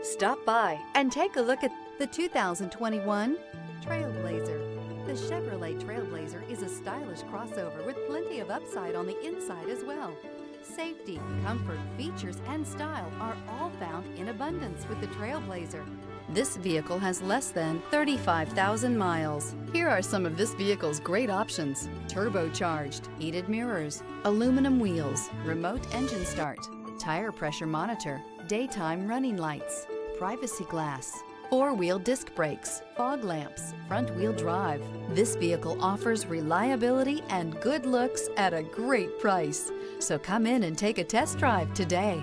Stop by and take a look at the 2021 Trailblazer. The Chevrolet Trailblazer is a stylish crossover with plenty of upside on the inside as well. Safety, comfort, features, and style are all found in abundance with the Trailblazer. This vehicle has less than 35,000 miles. Here are some of this vehicle's great options: turbocharged, heated mirrors, aluminum wheels, remote engine start, tire pressure monitor, daytime running lights, privacy glass, four-wheel disc brakes, fog lamps, front-wheel drive. This vehicle offers reliability and good looks at a great price. So come in and take a test drive today.